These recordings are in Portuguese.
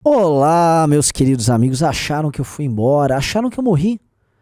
Olá, meus queridos amigos. Acharam que eu fui embora? Acharam que eu morri?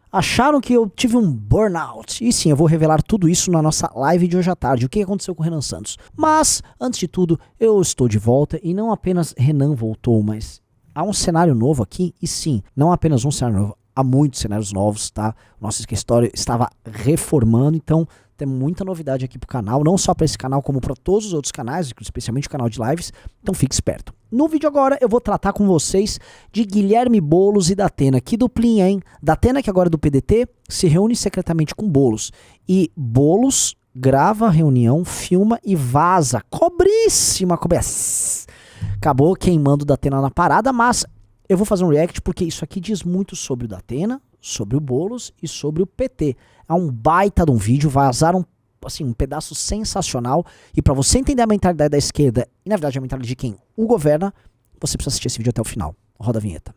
Acharam que eu tive um burnout? E sim, eu vou revelar tudo isso na nossa live de hoje à tarde. O que aconteceu com o Renan Santos? Mas, antes de tudo, eu estou de volta e não apenas Renan voltou, mas há um cenário novo aqui. E sim, não apenas um cenário novo, há muitos cenários novos, tá? Nossa escritório estava reformando, então tem muita novidade aqui pro canal, não só para esse canal, como para todos os outros canais, especialmente o canal de lives, então fique esperto. No vídeo agora eu vou tratar com vocês de Guilherme Boulos e Datena. Que duplinha, hein? Datena, que agora é do PDT, se reúne secretamente com Boulos. E Boulos grava a reunião, filma e vaza. Cobríssima, cobríssima. Acabou queimando o Datena na parada, mas eu vou fazer um react porque isso aqui diz muito sobre o Datena, sobre o Boulos e sobre o PT. É um baita de um vídeo, vazaram assim, um pedaço sensacional. E para você entender a mentalidade da esquerda e na verdade a mentalidade de quem o governa, você precisa assistir esse vídeo até o final. Roda a vinheta.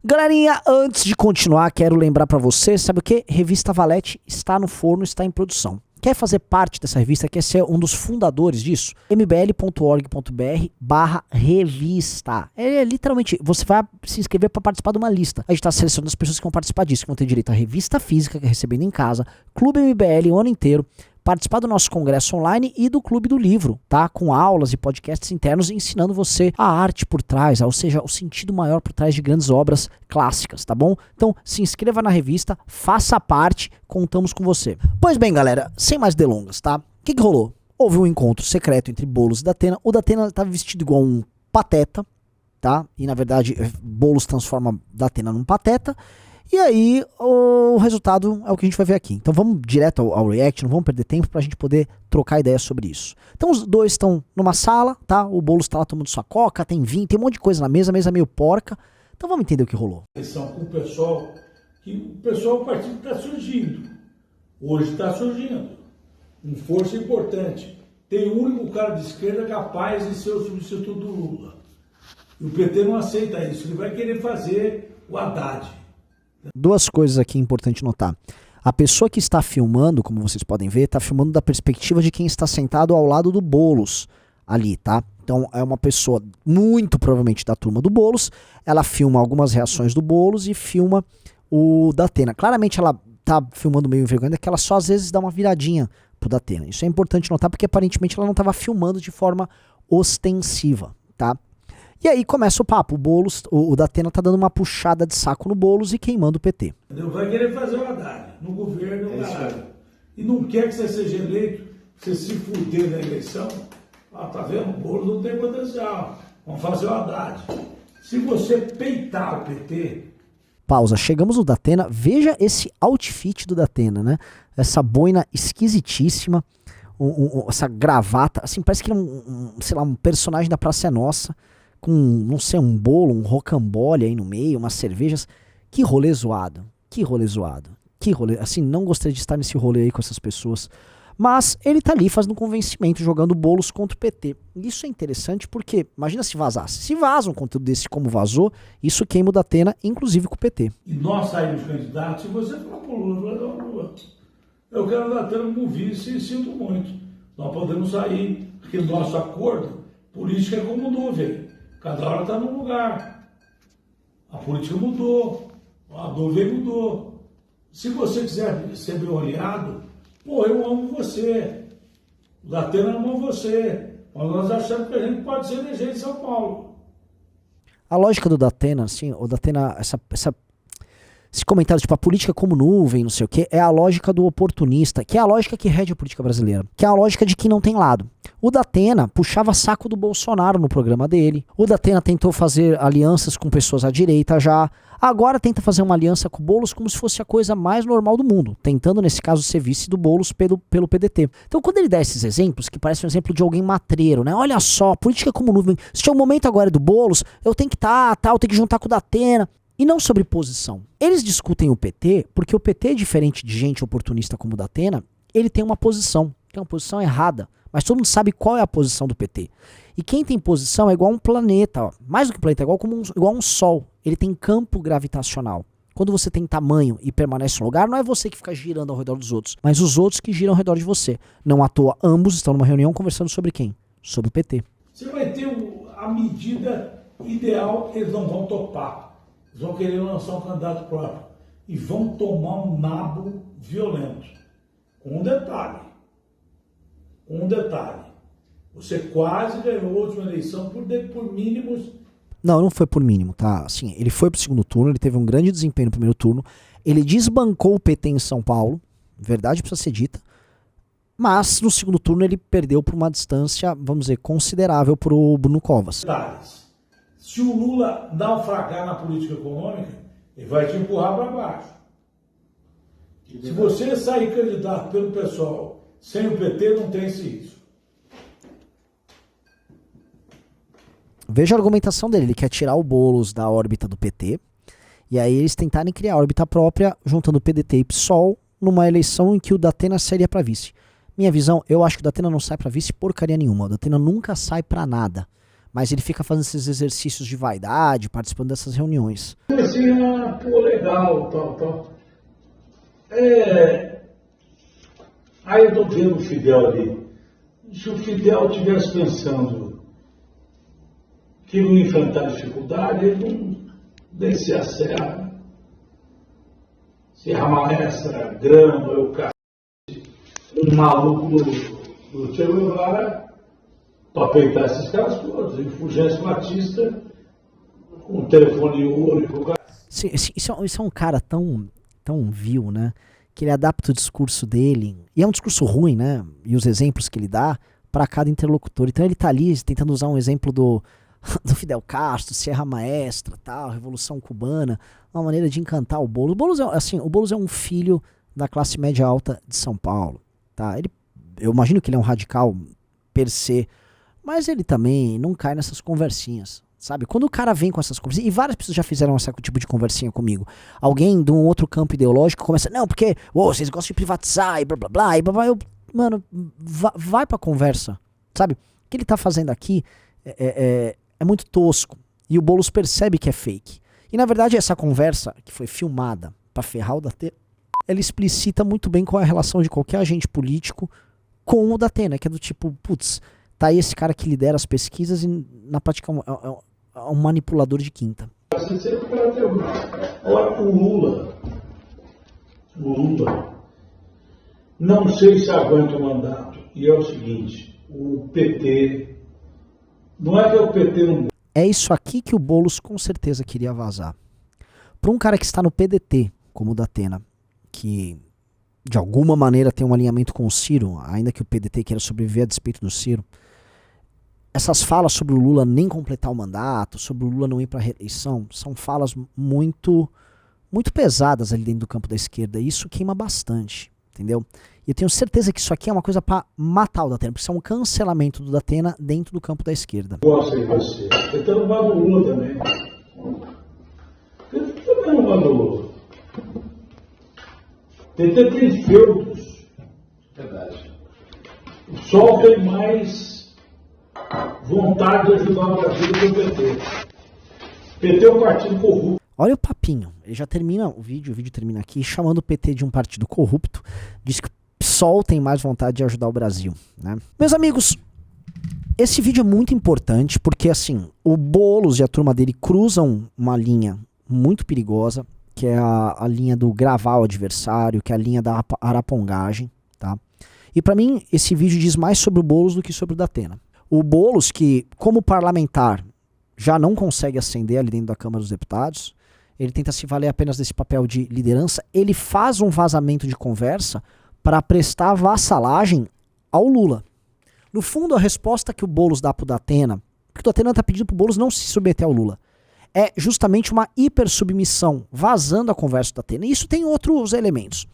Galerinha, antes de continuar, quero lembrar pra você, sabe o que? Revista Valete está no forno, está em produção. Quer fazer parte dessa revista, quer ser um dos fundadores disso? mbl.org.br/revista. É literalmente, você vai se inscrever para participar de uma lista. A gente está selecionando as pessoas que vão participar disso, que vão ter direito à revista física, que é recebendo em casa, Clube MBL o ano inteiro, participar do nosso congresso online e do Clube do Livro, tá? Com aulas e podcasts internos ensinando você a arte por trás, ou seja, o sentido maior por trás de grandes obras clássicas, tá bom? Então, se inscreva na revista, faça parte, contamos com você. Pois bem, galera, sem mais delongas, tá? O que rolou? Houve um encontro secreto entre Boulos e Datena. O Datena estava vestido igual um pateta, tá? E, na verdade, Boulos transforma Datena num pateta. E aí, o resultado é o que a gente vai ver aqui. Então vamos direto ao react, não vamos perder tempo pra gente poder trocar ideias sobre isso. Então os dois estão numa sala, tá? O Boulos tá lá tomando sua coca, tem vinho, tem um monte de coisa na mesa, a mesa meio porca. Então vamos entender o que rolou. São com o pessoal, o partido está surgindo. Hoje está surgindo. Com força importante. Tem um único cara de esquerda capaz de ser o substituto do Lula. E o PT não aceita isso. Ele vai querer fazer o Haddad. Duas coisas aqui importante notar. A pessoa que está filmando, como vocês podem ver, está filmando da perspectiva de quem está sentado ao lado do Boulos ali, tá? Então é uma pessoa muito provavelmente da turma do Boulos, ela filma algumas reações do Boulos e filma o Datena. Claramente ela tá filmando meio envergonhada, que ela só às vezes dá uma viradinha pro Datena. Isso é importante notar porque aparentemente ela não estava filmando de forma ostensiva, tá? E aí começa o papo, o Datena tá dando uma puxada de saco no Boulos e queimando o PT. Vai querer fazer o Haddad no governo, e não quer que você seja eleito, você se fuder na eleição. Ah, tá vendo? O Boulos não tem potencial. Vamos fazer o Haddad. Se você peitar o PT... Pausa, chegamos no Datena, veja esse outfit do Datena, né? Essa boina esquisitíssima, essa gravata, assim, parece que ele é sei lá, um personagem da Praça é Nossa, com, não sei, um bolo, um rocambole aí no meio, umas cervejas. Que rolê zoado, que rolê zoado, que rolê, assim, não gostaria de estar nesse rolê aí com essas pessoas. Mas ele tá ali fazendo um convencimento, jogando Boulos contra o PT. Isso é interessante porque, imagina se vazasse. Se vaza um conteúdo desse como vazou, isso queima o Datena, inclusive com o PT. E nós saímos candidatos, se você falar pro Lula, eu quero o Datena como vice e sinto muito. Nós podemos sair, porque o nosso acordo político é como nuvem. Cada hora está num lugar. A política mudou, a nuvem mudou. Se você quiser ser meu aliado, pô, eu amo você. O Datena ama você. Mas nós achamos que a gente pode ser eleger em São Paulo. A lógica do Datena, assim, o Datena, esse comentário, tipo, a política como nuvem, não sei o que, é a lógica do oportunista, que é a lógica que rege a política brasileira, que é a lógica de quem não tem lado. O Datena puxava saco do Bolsonaro no programa dele, o Datena tentou fazer alianças com pessoas à direita já, agora tenta fazer uma aliança com o Boulos como se fosse a coisa mais normal do mundo, tentando, nesse caso, ser vice do Boulos pelo PDT. Então, quando ele dá esses exemplos, que parece um exemplo de alguém matreiro, né? Olha só, política como nuvem, se tinha um momento agora do Boulos, eu tenho que eu tenho que juntar com o Datena. E não sobre posição. Eles discutem o PT porque o PT, diferente de gente oportunista como o Datena, ele tem uma posição, que é uma posição errada. Mas todo mundo sabe qual é a posição do PT. E quem tem posição é igual a um planeta, ó. Mais do que um planeta, é igual um sol. ele tem campo gravitacional. Quando você tem tamanho e permanece no lugar, não é você que fica girando ao redor dos outros, mas os outros que giram ao redor de você. Não à toa, ambos estão numa reunião conversando sobre quem? Sobre o PT. Você vai ter a medida ideal, eles não vão topar. Eles vão querer lançar um candidato próprio. E vão tomar um nabo violento. Com um detalhe. Você quase ganhou a última eleição por mínimos. Não foi por mínimo, tá? Assim, ele foi pro segundo turno, ele teve um grande desempenho no primeiro turno, ele desbancou o PT em São Paulo, verdade precisa ser dita, mas no segundo turno ele perdeu por uma distância, vamos dizer, considerável pro Bruno Covas. Se o Lula naufragar na política econômica, ele vai te empurrar para baixo. Se você sair candidato pelo pessoal sem o PT, não tem esse risco. Veja a argumentação dele, ele quer tirar o Boulos da órbita do PT, e aí eles tentarem criar a órbita própria, juntando PDT e PSOL, numa eleição em que o Datena sairia para vice. Minha visão, eu acho que o Datena não sai para vice porcaria nenhuma, o Datena nunca sai para nada, mas ele fica fazendo esses exercícios de vaidade, participando dessas reuniões. Assim, pô, legal, tal. Aí eu tô vendo o Fidel ali. Se o Fidel estivesse pensando que não ia enfrentar dificuldade, ele não descer a serra, Serra Maestra, Grama, um maluco do Che Guevara para peitar esses caras todos. E Fulgêncio Batista com o telefone ouro e com o cara. Isso é um cara tão vil, né? Que ele adapta o discurso dele, e é um discurso ruim, né? E os exemplos que ele dá para cada interlocutor. Então ele tá ali tentando usar um exemplo do Fidel Castro, Serra Maestra, tal, Revolução Cubana, uma maneira de encantar o Boulos. O Boulos é um filho da classe média alta de São Paulo, tá? Eu imagino que ele é um radical per se, mas ele também não cai nessas conversinhas, sabe? Quando o cara vem com essas conversinhas, e várias pessoas já fizeram esse tipo de conversinha comigo, alguém de um outro campo ideológico começa, não, porque vocês gostam de privatizar e blá blá blá, e blá, blá. Mano, vai pra conversa, sabe? O que ele tá fazendo aqui é muito tosco, e o Boulos percebe que é fake. E na verdade essa conversa, que foi filmada pra ferrar o Datena, ela explicita muito bem qual é a relação de qualquer agente político com o Datena, que é do tipo, putz, tá aí esse cara que lidera as pesquisas e na prática é um manipulador de quinta. Olha, o Lula, não sei se aguenta o mandato. E é o seguinte, o PT, não é que o PT não... É isso aqui que o Boulos com certeza queria vazar. Para um cara que está no PDT, como o Datena, que de alguma maneira tem um alinhamento com o Ciro, ainda que o PDT queira sobreviver a despeito do Ciro, essas falas sobre o Lula nem completar o mandato, sobre o Lula não ir para a reeleição, são falas muito pesadas ali dentro do campo da esquerda, e isso queima bastante, entendeu? E eu tenho certeza que isso aqui é uma coisa para matar o Datena, porque isso é um cancelamento do Datena dentro do campo da esquerda. Gosto de você. Eu tô no lado do Lula também. Eu também no lado do Lula. Tem feudos. Verdade. O Sol tem mais vontade de ajudar o Brasil do que o PT. O PT é um partido corrupto. Olha o papinho, ele já termina o vídeo termina aqui chamando o PT de um partido corrupto, diz que o PSOL tem mais vontade de ajudar o Brasil, né? Meus amigos, esse vídeo é muito importante porque assim, o Boulos e a turma dele cruzam uma linha muito perigosa, que é a linha do gravar o adversário, que é a linha da arapongagem, tá? E pra mim, esse vídeo diz mais sobre o Boulos do que sobre o Datena. O Boulos, que como parlamentar já não consegue ascender ali dentro da Câmara dos Deputados, ele tenta se valer apenas desse papel de liderança, ele faz um vazamento de conversa para prestar vassalagem ao Lula. No fundo, a resposta que o Boulos dá pro Datena, porque o Datena tá pedindo pro Boulos não se submeter ao Lula, é justamente uma hipersubmissão, vazando a conversa do Datena. E isso tem outros elementos.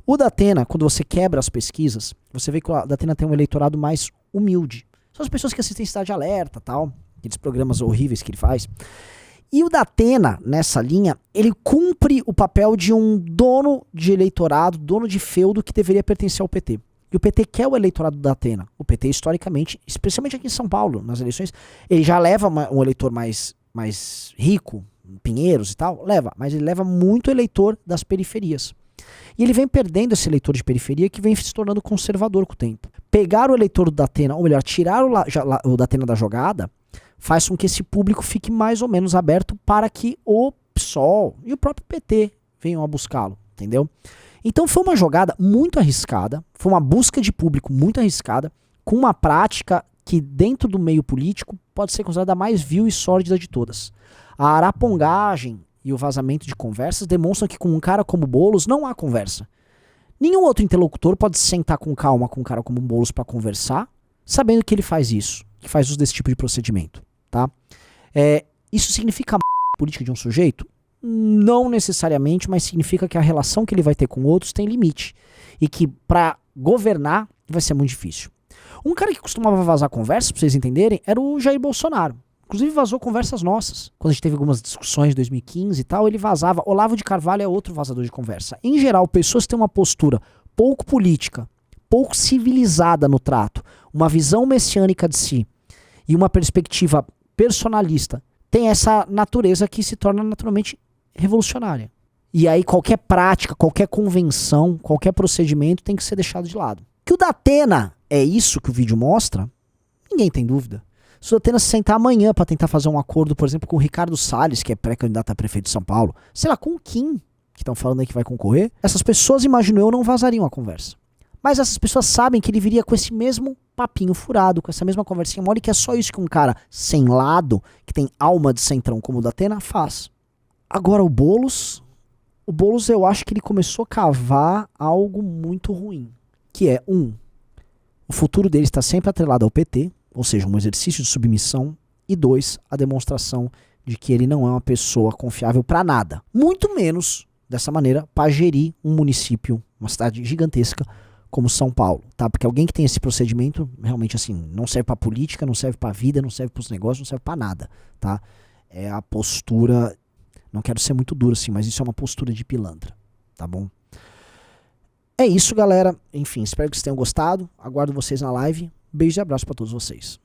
O Datena, quando você quebra as pesquisas, você vê que o Datena tem um eleitorado mais humilde. São as pessoas que assistem Cidade Alerta, tal, aqueles programas horríveis que ele faz. E o Datena, nessa linha, ele cumpre o papel de um dono de eleitorado, dono de feudo que deveria pertencer ao PT. E o PT quer o eleitorado do Datena. O PT, historicamente, especialmente aqui em São Paulo, nas eleições, ele já leva um eleitor mais rico, Pinheiros e tal, leva, mas ele leva muito eleitor das periferias. E ele vem perdendo esse eleitor de periferia que vem se tornando conservador com o tempo. Pegar o eleitor do Datena, ou melhor, tirar o Datena da jogada, faz com que esse público fique mais ou menos aberto para que o PSOL e o próprio PT venham a buscá-lo, entendeu? Então foi uma jogada muito arriscada, foi uma busca de público muito arriscada, com uma prática que dentro do meio político pode ser considerada a mais vil e sórdida de todas. A arapongagem e o vazamento de conversas demonstram que com um cara como Boulos não há conversa. Nenhum outro interlocutor pode se sentar com calma com um cara como Boulos para conversar, sabendo que ele faz isso, que faz uso desse tipo de procedimento, tá? Isso significa a política de um sujeito? Não necessariamente, mas significa que a relação que ele vai ter com outros tem limite e que para governar vai ser muito difícil. Um cara que costumava vazar conversas, pra vocês entenderem, era o Jair Bolsonaro. Inclusive vazou conversas nossas. Quando a gente teve algumas discussões em 2015 e tal, ele vazava. Olavo de Carvalho é outro vazador de conversa. Em geral, pessoas que têm uma postura pouco política, pouco civilizada no trato, uma visão messiânica de si e uma perspectiva personalista, tem essa natureza que se torna naturalmente revolucionária. E aí qualquer prática, qualquer convenção, qualquer procedimento tem que ser deixado de lado. Que o Datena é isso que o vídeo mostra, ninguém tem dúvida. Se o Datena se sentar amanhã para tentar fazer um acordo, por exemplo, com o Ricardo Salles, que é pré-candidato a prefeito de São Paulo, sei lá, com o Kim, que estão falando aí que vai concorrer, essas pessoas, imagino eu, não vazariam a conversa. Mas essas pessoas sabem que ele viria com esse mesmo papinho furado, com essa mesma conversinha mole, que é só isso que um cara sem lado, que tem alma de centrão como o Datena, faz. Agora o Boulos eu acho que ele começou a cavar algo muito ruim, que é, o futuro dele está sempre atrelado ao PT, ou seja, um exercício de submissão, e 2, a demonstração de que ele não é uma pessoa confiável para nada. Muito menos, dessa maneira, para gerir um município, uma cidade gigantesca como São Paulo, tá? Porque alguém que tem esse procedimento, realmente assim, não serve para política, não serve para vida, não serve para os negócios, não serve para nada, tá? É a postura, não quero ser muito duro assim, mas isso é uma postura de pilantra, tá bom? É isso, galera. Enfim, espero que vocês tenham gostado. Aguardo vocês na live. Beijo e abraço para todos vocês.